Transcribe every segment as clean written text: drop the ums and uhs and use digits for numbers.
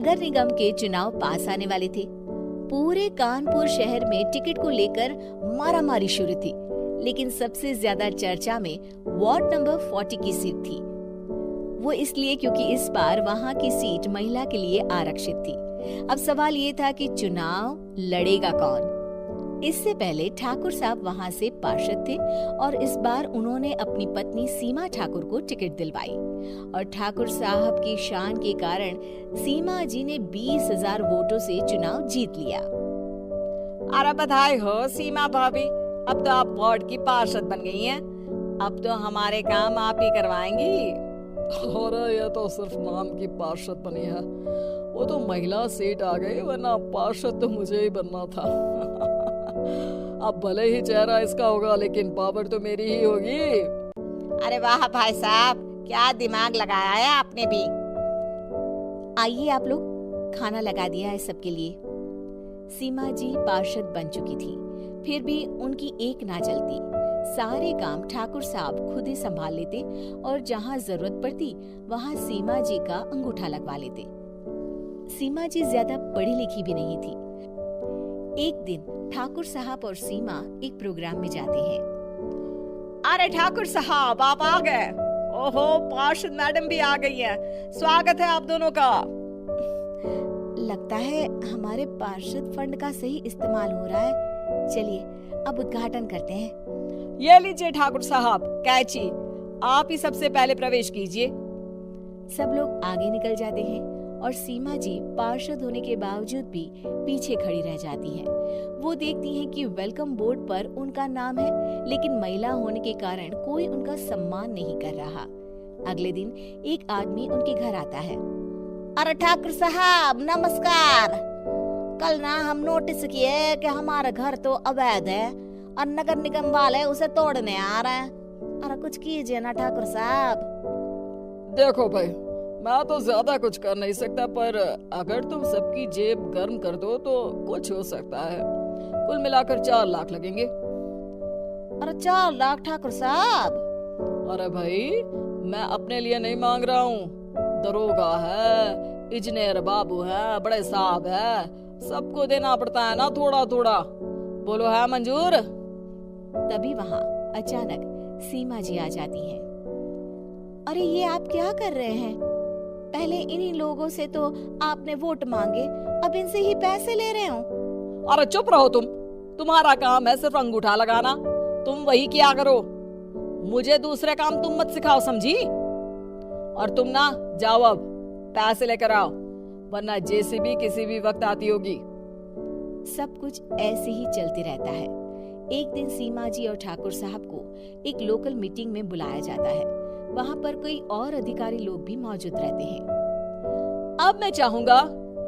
नगर निगम के चुनाव पास आने वाले थे। पूरे कानपुर शहर में टिकट को लेकर मारामारी शुरू थी, लेकिन सबसे ज्यादा चर्चा में वार्ड नंबर 40 की सीट थी। वो इसलिए क्योंकि इस बार वहां की सीट महिला के लिए आरक्षित थी। अब सवाल ये था कि चुनाव लड़ेगा कौन। इससे पहले ठाकुर साहब वहां से पार्षद थे और इस बार उन्होंने अपनी पत्नी सीमा ठाकुर को टिकट दिलवाई और ठाकुर साहब की शान के कारण सीमा जी ने 20,000 वोटों से चुनाव जीत लिया। अरे बधाई हो सीमा भाभी, अब तो आप वार्ड की पार्षद बन गई हैं। अब तो हमारे काम आप ही करवाएंगी। अरे ये तो सिर्फ नाम की पार्षद बनी है, वो तो महिला सीट आ गई, वरना पार्षद तो मुझे ही बनना था। अब भले ही चेहरा इसका होगा, लेकिन पावर तो मेरी ही होगी। अरे वाह भाई साहब, क्या दिमाग लगाया है आपने भी। आइए आप लोग, खाना लगा दिया है सबके लिए। सीमा जी पार्षद बन चुकी थी, फिर भी उनकी एक ना चलती। सारे काम ठाकुर साहब खुद ही संभाल लेते और जहाँ जरूरत पड़ती वहाँ सीमा जी का अंगूठा लगवा लेते। सीमा जी ज्यादा पढ़ी लिखी भी नहीं थी। एक दिन ठाकुर साहब और सीमा एक प्रोग्राम में जाते हैं। अरे ठाकुर साहब, आप आ गए। ओहो, पार्षद मैडम भी आ गई हैं। स्वागत है आप दोनों का। लगता है हमारे पार्षद फंड का सही इस्तेमाल हो रहा है। चलिए अब उद्घाटन करते हैं। ये लीजिए ठाकुर साहब कैची, आप ही सबसे पहले प्रवेश कीजिए। सब लोग आगे निकल जाते हैं और सीमा जी पार्षद होने के बावजूद भी पीछे खड़ी रह जाती हैं। वो देखती हैं कि वेलकम बोर्ड पर उनका नाम है, लेकिन महिला होने के कारण कोई उनका सम्मान नहीं कर रहा। अगले दिन एक आदमी उनके घर आता है। अरे ठाकुर साहब नमस्कार। कल ना हम नोटिस किए कि हमारा घर तो अवैध है और नगर निगम वाले उसे तोड़ने आ रहे हैं। अरे कुछ कीजिए ना ठाकुर साहब। देखो भाई, मैं तो ज्यादा कुछ कर नहीं सकता, पर अगर तुम सबकी जेब गर्म कर दो तो कुछ हो सकता है। कुल मिलाकर 4 लाख लगेंगे। अरे 4 लाख ठाकुर साहब? अरे भाई, मैं अपने लिए नहीं मांग रहा हूँ। दरोगा है, इंजीनियर बाबू है, बड़े साहब है, सबको देना पड़ता है ना थोड़ा थोड़ा। बोलो है मंजूर? तभी वहाँ अचानक सीमा जी आ जाती हैं। अरे ये आप क्या कर रहे हैं? पहले इन्हीं लोगों से तो आपने वोट मांगे, अब इनसे ही पैसे ले रहे हो। अरे चुप रहो तुम, तुम्हारा काम है सिर्फ अंगूठा लगाना, तुम वही किया करो। मुझे दूसरे काम तुम मत सिखाओ, समझी? और तुम ना जाओ, अब पैसे लेकर आओ, वरना जेसीबी किसी भी वक्त आती होगी। सब कुछ ऐसे ही चलते रहता है। एक दिन सीमा जी और ठाकुर साहब को एक लोकल मीटिंग में बुलाया जाता है। वहाँ पर कई और अधिकारी लोग भी मौजूद रहते हैं। अब मैं चाहूंगा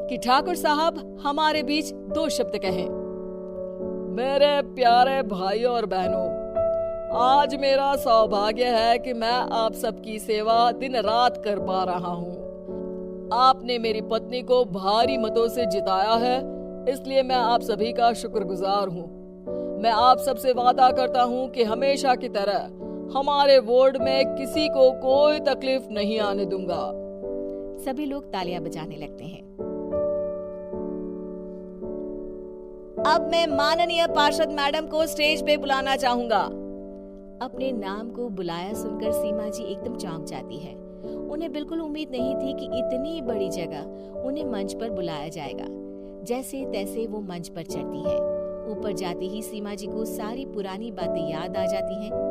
कि ठाकुर साहब हमारे बीच 2 शब्द कहें। मेरे प्यारे भाइयों और बहनों, आज मेरा सौभाग्य है कि मैं आप सबकी सेवा दिन रात कर पा रहा हूँ। आपने मेरी पत्नी को भारी मतों से जिताया है, इसलिए मैं आप सभी का शुक्रगुजार हूँ। मैं आप सबसे वादा करता हूँ कि हमेशा की तरह हमारे वार्ड में किसी को कोई तकलीफ नहीं आने दूंगा। सभी लोग तालियां बजाने लगते हैं। अब मैं माननीय पार्षद मैडम को स्टेज पे बुलाना चाहूंगा। अपने नाम को बुलाया सुनकर सीमा जी एकदम चौंक जाती है। उन्हें बिल्कुल उम्मीद नहीं थी कि इतनी बड़ी जगह उन्हें मंच पर बुलाया जाएगा। जैसे तैसे वो मंच पर चढ़ती है। ऊपर जाते ही सीमा जी को सारी पुरानी बातें याद आ जाती हैं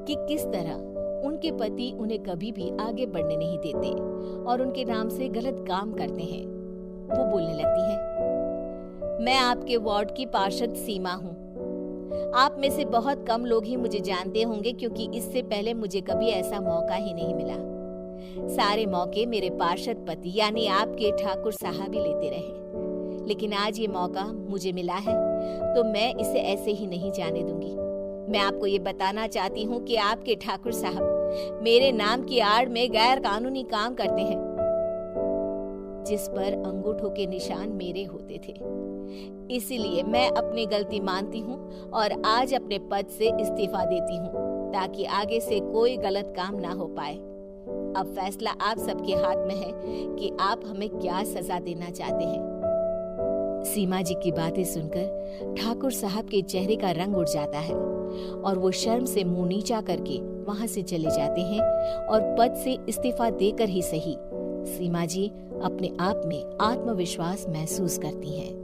कि किस तरह उनके पति उन्हें कभी भी आगे बढ़ने नहीं देते और उनके नाम से गलत काम करते हैं। वो बोलने लगती है, मैं आपके वार्ड की पार्षद सीमा हूँ। आप में से बहुत कम लोग ही मुझे जानते होंगे, क्योंकि इससे पहले मुझे कभी ऐसा मौका ही नहीं मिला। सारे मौके मेरे पार्षद पति यानी आपके ठाकुर साहब ही लेते रहे, लेकिन आज ये मौका मुझे मिला है तो मैं इसे ऐसे ही नहीं जाने दूंगी। मैं आपको ये बताना चाहती हूँ कि आपके ठाकुर साहब मेरे नाम की आड़ में गैर कानूनी काम करते हैं, जिस पर अंगूठों के निशान मेरे होते थे। इसीलिए मैं अपनी गलती मानती हूँ और आज अपने पद से इस्तीफा देती हूँ, ताकि आगे से कोई गलत काम ना हो पाए। अब फैसला आप सबके हाथ में है कि आप हमें क्या सजा देना चाहते हैं। सीमा जी की बातें सुनकर ठाकुर साहब के चेहरे का रंग उड़ जाता है और वो शर्म से मुंह नीचा करके वहां से चले जाते हैं और पद से इस्तीफा देकर ही सही सीमा जी अपने आप में आत्मविश्वास महसूस करती हैं।